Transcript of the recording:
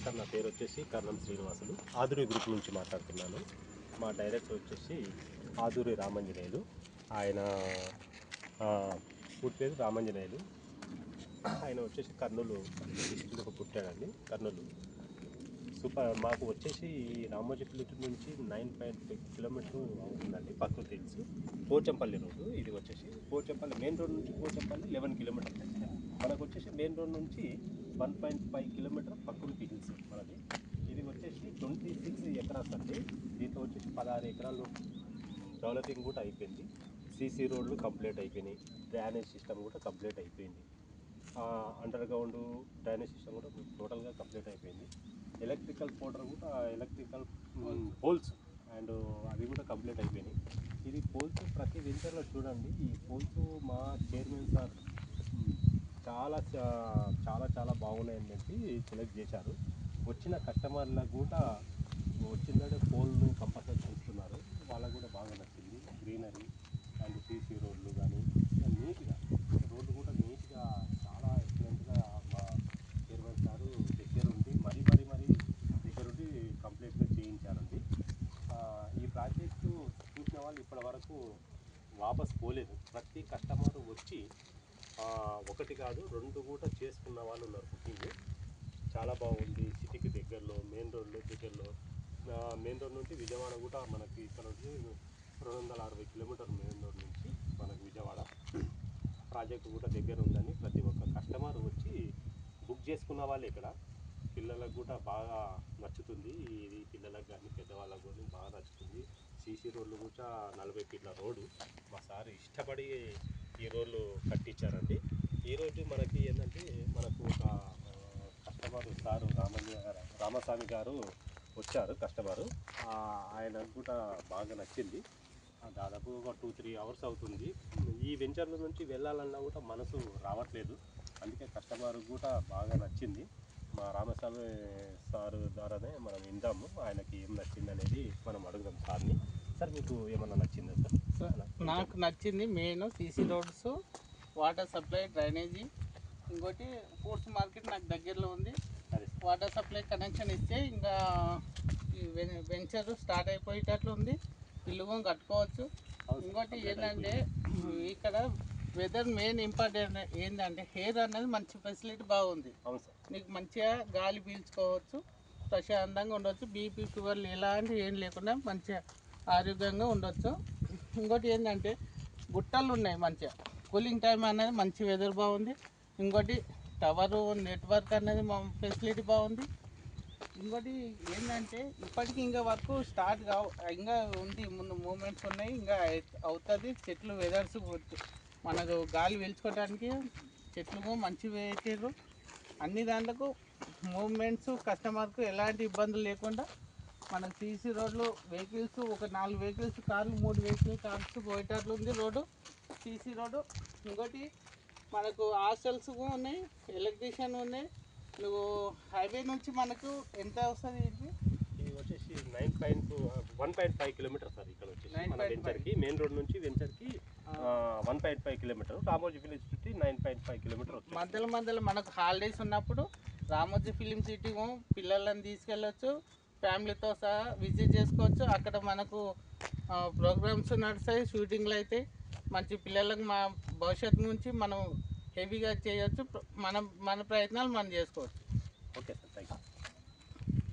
Sir నా పేరు వచ్చేసి కర్ణం శ్రీనివాసులు, ఆదురి గ్రూప్ నుంచి మాట్లాడుతున్నాను. మా డైరెక్టర్ వచ్చేసి ఆదురి రామాంజనేయులు. ఆయన పూర్తి పేరు రామాంజనేయులు. ఆయన వచ్చేసి కర్నూలు డిస్ట్రిక్ట్లో పుట్టాడండి. కర్నూలు మాకు వచ్చేసి రామోజీపల్లి నుంచి 9.5 కిలోమీటర్ అవుతుందండి. ప్రకృతి హిల్స్ పోచంపల్లి రోడ్డు. ఇది వచ్చేసి పోచంపల్లి మెయిన్ రోడ్ నుంచి పోచంపల్లి 11 కిలోమీటర్లు. మనకు వచ్చేసి మెయిన్ రోడ్ నుంచి 1.5 కిలోమీటర్ ప్రకృతి హిల్స్ మనది. ఇది వచ్చేసి 26 ఎకరాస్ అండి. దీంట్లో వచ్చేసి 16 ఎకరాలు డెవలపింగ్ కూడా అయిపోయింది. సీసీ రోడ్లు కంప్లీట్ అయిపోయినాయి. డ్రైనేజ్ సిస్టమ్ కూడా కంప్లీట్ అయిపోయింది. అండర్ గ్రౌండ్ డ్రైనేజ్ సిస్టమ్ కూడా టోటల్గా కంప్లీట్ అయిపోయింది. ఎలక్ట్రికల్ పోల్స్ అండ్ అవి కూడా కంప్లీట్ అయిపోయినాయి. ఇది పోల్స్ ప్రతి వెంచర్లో చూడండి. ఈ పోల్స్ మా చైర్మన్ సార్ చాలా చాలా చాలా బాగున్నాయని చెప్పి సెలెక్ట్ చేశారు. వచ్చిన కస్టమర్లకు కూడా వచ్చిందంటే పోల్ను కంపల్సరీ చూస్తున్నారు. వాళ్ళకు కూడా బాగా నచ్చింది. గ్రీనరీ అండ్ సీసీ రోడ్లు కానీ నీట్గా, రోడ్లు కూడా నీట్గా చాలా ఎక్సలెంట్గా మా చైర్మన్ సారు దగ్గరుండి మరీ దగ్గరుండి కంప్లీట్గా చేయించారండి. ఈ ప్రాజెక్టు చూసిన వాళ్ళు ఇప్పటి వరకు వాపస్ పోలేదు. ప్రతి కస్టమర్ వచ్చి ఒకటి కాదు 2 కూడా చేసుకున్న వాళ్ళు ఉన్నారు. బుకింగ్ చాలా బాగుంది. సిటీకి దగ్గరలో, మెయిన్ రోడ్లో దగ్గరలో. మెయిన్ రోడ్ నుండి విజయవాడ కూడా మనకి ఇక్కడ నుంచి 260 కిలోమీటర్లు మెయిన్ రోడ్ నుంచి మనకు విజయవాడ. ప్రాజెక్టు కూడా దగ్గర ఉందని ప్రతి ఒక్క కస్టమర్ వచ్చి బుక్ చేసుకున్న వాళ్ళే. ఇక్కడ పిల్లలకు కూడా బాగా నచ్చుతుంది. ఇది పిల్లలకు కానీ పెద్దవాళ్ళకు కానీ బాగా నచ్చుతుంది. సీసీ రోడ్లు కూడా 40 ఫీట్ల రోడ్డు మా సార్ ఇష్టపడి ఈ రోడ్లు కట్టించారండి. ఈరోజు మనకి ఏంటంటే మనకు ఒక కస్టమర్ సారు రామస్వామి గారు వచ్చారు. కస్టమరు ఆయనకు కూడా బాగా నచ్చింది. దాదాపు ఒక 2-3 అవర్స్ అవుతుంది. ఈ వెంచర్ల నుంచి వెళ్ళాలన్నా కూడా మనసు రావట్లేదు. అందుకే కస్టమర్ కూడా బాగా నచ్చింది. మా రామస్వామి సారు ద్వారానే మనం విందాము ఆయనకి ఏం నచ్చింది అనేది మనం అడుగుదాం సార్ని. సార్ మీకు ఏమన్నా నచ్చిందా సార్? నాకు నచ్చింది main CC roads, water supply, drainage. ఇంకోటి ఫుడ్స్ మార్కెట్ నాకు దగ్గరలో ఉంది. వాటర్ సప్లై కనెక్షన్ ఇస్తే ఇంకా ఈ వెంచర్ స్టార్ట్ అయిపోయేటట్లు ఉంది. ఇల్లు కట్టుకోవచ్చు. ఇంకోటి ఏంటంటే ఇక్కడ వెదర్ మెయిన్ ఇంపార్టెంట్ ఏంటంటే హెయిర్ అనేది మంచి ఫెసిలిటీ బాగుంది. నీకు మంచిగా గాలి పీల్చుకోవచ్చు, ప్రశాంతంగా ఉండవచ్చు. బీపీ, షుగర్లు ఎలాంటి ఏం లేకుండా మంచిగా ఆరోగ్యంగా ఉండొచ్చు. ఇంకోటి ఏంటంటే గుట్టలు ఉన్నాయి, మంచిగా కూలింగ్ టైం అనేది మంచి వెదర్ బాగుంది. ఇంకోటి టవరు నెట్వర్క్ అనేది ఫెసిలిటీ బాగుంది. ఇంకోటి ఏంటంటే ఇప్పటికీ ఇంకా వర్క్ స్టార్ట్ ఇంకా ఉంది, ముందు మూమెంట్స్ ఉన్నాయి, ఇంకా అవుతుంది. చెట్లు వెదర్స్ మనకు గాలి పీల్చుకోవడానికి చెట్లు మంచి పెట్టారు. అన్ని దాంట్లకు మూమెంట్స్ కస్టమర్కు ఎలాంటి ఇబ్బందులు లేకుండా మనకు సీసీ రోడ్లు వెహికల్స్ ఒక 4 వెహికల్స్ కార్లు, 3 వెహికల్స్ కార్స్ పోయేటట్లు ఉంది రోడ్డు, సీసీ రోడ్డు. ఇంకోటి మనకు హాస్టల్స్ ఉన్నాయి, ఎలక్ట్రీషియన్ ఉన్నాయి. నువ్వు హైవే నుంచి మనకు ఎంత వస్తుంది? ఇది వచ్చేసి 1.5 కిలోమీటర్ సార్. ఇక్కడ వచ్చేసి మన వెంచర్కి మెయిన్ రోడ్ నుంచి వెంచర్కి 1.5 కిలోమీటర్. రామోజీ విలేజ్ చుట్టి 9.5 కిలోమీటర్. మధ్యలో మనకు హాలిడేస్ ఉన్నప్పుడు రామోజీ ఫిలిం సిటీ పిల్లలను తీసుకెళ్ళచ్చు, ఫ్యామిలీతో సహా విజిట్ చేసుకోవచ్చు. అక్కడ మనకు ప్రోగ్రామ్స్ నడుస్తాయి, షూటింగ్లు అయితే మంచి పిల్లలకు మా భవిష్యత్తు నుంచి మనం హెవీగా చేయొచ్చు. మన ప్రయత్నాలు మనం చేసుకోవచ్చు. Okay sir.